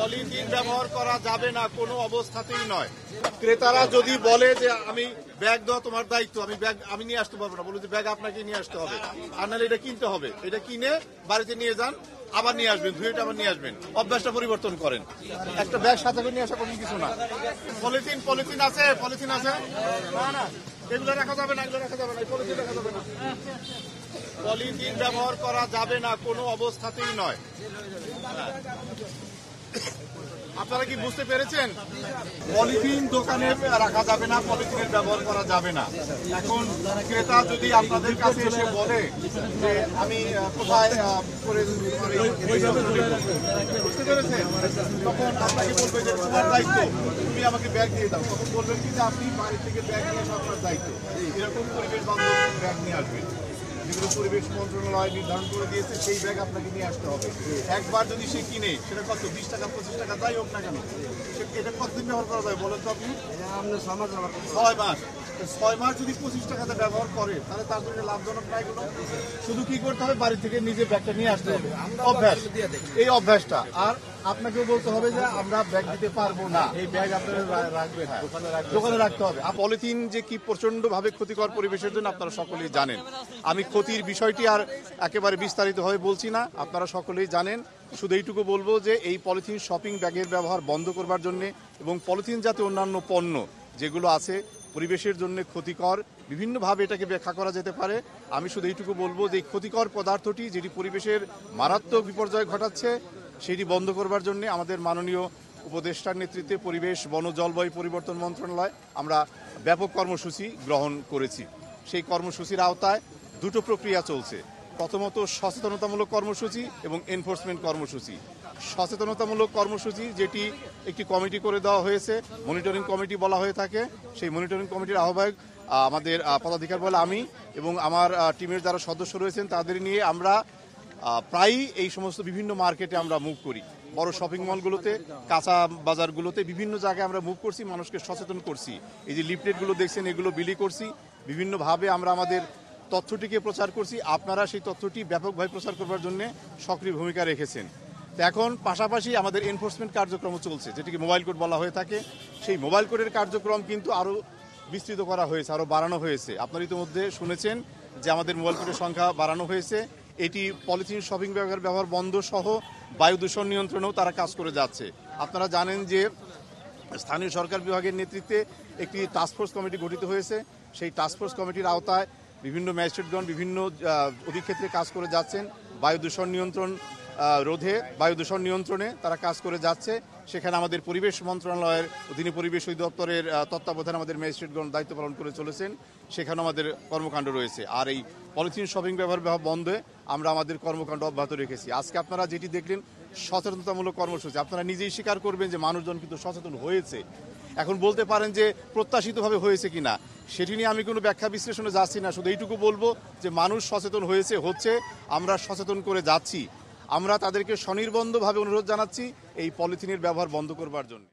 Polythene ব্যবহার করা যাবে না, কোনো অবস্থাতেই নয়। ক্রেতারা যদি বলে যে আমি ব্যাগ দেওয়া তোমার দায়িত্ব, আমি ব্যাগ আমি নিয়ে আসতে পারবো না, বলে যে ব্যাগ আপনাকে নিয়ে আসতে হবে, আর নাহলে এটা কিনতে হবে, এটা কিনে বাড়িতে নিয়ে যান, আবার নিয়ে আসবেন, ধুয়েটা আবার নিয়ে আসবেন, অভ্যাসটা পরিবর্তন করেন। একটা ব্যাগ সাথে করে নিয়ে আসা কোনো কিছু না। পলিথিন আছে, পলিথিন আছে, না না এগুলো রাখা যাবে না, এগুলো রাখা যাবে না, পলিথিন রাখা যাবে না। পলিথিন ব্যবহার করা যাবে না, কোনো অবস্থাতেই নয়। আপনারা কি বুঝতে পেরেছেন? পলিথিন দোকানে রাখা যাবে না, পলিথিনের ব্যবহার করা যাবে না। এখন ক্রেতা যদি আপনাদের কাছে এসে বলে যে আমি কোথায় করে বুঝতে পেরেছেন, তখন আপনাকে বলবে যে তোমার দায়িত্ব, তুমি আমাকে ব্যাগ দিয়ে দাও। তখন বলবেন কি যে আপনি বাড়ি থেকে ব্যাগ নিয়ে আসা আপনার দায়িত্ব। এরকম পরিবেশ বান্ধব ব্যাগ নিয়ে আসবেন, যেগুলো পরিবেশ মন্ত্রণালয় নির্ধারণ করে দিয়েছে, সেই ব্যাগ আপনাকে নিয়ে আসতে হবে। একবার যদি সে কিনে, সেটা কত 20 টাকা 25 টাকা যাই হোক না কেন, এটা কতদিন ব্যবহার করা যায় বলেন তো আপনি? 6 মাস। 6 মাস যদি 25 টাকাতে ব্যবহার করে, তাহলে তার জন্য লাভজনক নাই কোনো। শুধু কি করতে হবে, বাড়ি থেকে নিজে ব্যাগটা নিয়ে আসতে হবে, অভ্যাস, এই অভ্যাসটা। আর আপনাকেও বলতে হবে যে আমরা ব্যাগ দিতে পারবো না, এই ব্যাগ আপনারা রাখবেন, দোকানে রাখতে হবে। পলিথিন যে কি প্রচন্ড ভাবে ক্ষতিকর পরিবেশের জন্য আপনারা সকলেই জানেন। আমি ক্ষতির বিষয়টি আর একেবারে বিস্তারিতভাবে বলছি না, আপনারা সকলেই জানেন। শুধু এইটুকু বলবো যে এই পলিথিন শপিং ব্যাগের ব্যবহার বন্ধ করবার জন্য এবং পলিথিন জাতীয় অন্যান্য পণ্য যেগুলো আছে পরিবেশের জন্য ক্ষতিকর, বিভিন্নভাবে এটাকে ব্যাখ্যা করা যেতে পারে। আমি শুধু এইটুকু বলবো যে এই ক্ষতিকর পদার্থটি যেটি পরিবেশের মারাত্মক বিপর্যয় ঘটাচ্ছে, সেটি বন্ধ করবার জন্য আমাদের মাননীয় উপদেষ্টার নেতৃত্বে পরিবেশ, বন, জলবায়ু পরিবর্তন মন্ত্রণালয় আমরা ব্যাপক কর্মসূচি গ্রহণ করেছি। সেই কর্মসূচির আওতায় দুটো প্রক্রিয়া চলছে। প্রথমত সচেতনতামূলক কর্মসূচি এবং এনফোর্সমেন্ট কর্মসূচি। সচেতনতামূলক কর্মসূচি যেটি একটি কমিটি করে দেওয়া হয়েছে, মনিটরিং কমিটি বলা হয়ে থাকে। সেই মনিটরিং কমিটির আহ্বায়ক আমাদের পদাধিকার বলে আমি এবং আমার টিমের যারা সদস্য রয়েছেন তাদের নিয়ে আমরা প্রায়ই এই সমস্ত বিভিন্ন মার্কেটে আমরা মুভ করি, বড় শপিং মলগুলোতে, কাঁচা বাজারগুলোতে, বিভিন্ন জায়গায় আমরা মুভ করছি, মানুষকে সচেতন করছি। এই যে লিফলেটগুলো দেখছেন, এগুলো বিলি করছি, বিভিন্নভাবে আমরা আমাদের তথ্যটিকে প্রচার করছি। আপনারা সেই তথ্যটি ব্যাপকভাবে প্রচার করবার জন্য সক্রিয় ভূমিকা রেখেছেন। তো এখন পাশাপাশি আমাদের এনফোর্সমেন্ট কার্যক্রম চলছে, যেটিকে মোবাইল কোড বলা হয়ে থাকে। সেই মোবাইল কোডের কার্যক্রম কিন্তু আরও বিস্তৃত করা হয়েছে, আরও বাড়ানো হয়েছে। আপনারা ইতিমধ্যে শুনেছেন যে আমাদের মোবাইল কোডের সংখ্যা বাড়ানো হয়েছে। এটি পলিথিন শপিং ব্যাগের ব্যবহার বন্ধ সহ বায়ু দূষণ নিয়ন্ত্রণেও তারা কাজ করে যাচ্ছে। আপনারা জানেন যে স্থানীয় সরকার বিভাগের নেতৃত্বে একটি টাস্কফোর্স কমিটি গঠিত হয়েছে। সেই টাস্কফোর্স কমিটির আওতায় বিভিন্ন ম্যাজিস্ট্রেটগণ বিভিন্ন অধিক্ষেত্রে কাজ করে যাচ্ছেন। বায়ু দূষণ নিয়ন্ত্রণ রোধে, বায়ু দূষণ নিয়ন্ত্রণে তারা কাজ করে যাচ্ছে। সেখানে আমাদের পরিবেশ মন্ত্রণালয়ের অধীনে পরিবেশ অধিদপ্তরের তত্ত্বাবধানে আমাদের ম্যাজিস্ট্রেটগণ দায়িত্ব পালন করে চলেছেন। সেখানে আমাদের কর্মকাণ্ড রয়েছে। আর এই পলিথিন শপিং ব্যবহার বন্ধে আমরা আমাদের কর্মকাণ্ড অব্যাহত রেখেছি। আজকে আপনারা যেটি দেখলেন সচেতনতামূলক কর্মসূচি, আপনারা নিজেই স্বীকার করবেন যে মানুষজন কিন্তু সচেতন হয়েছে। এখন বলতে পারেন যে প্রত্যাশিতভাবে হয়েছে কিনা, সেটি নিয়ে আমি কোনো ব্যাখ্যা বিশ্লেষণে যাচ্ছি না। শুধু এইটুকু বলবো যে মানুষ সচেতন হচ্ছে, আমরা সচেতন করে যাচ্ছি। আমরা তাদেরকে স্বনির্বন্ধভাবে অনুরোধ জানাচ্ছি এই পলিথিনের ব্যবহার বন্ধ করবার জন্য।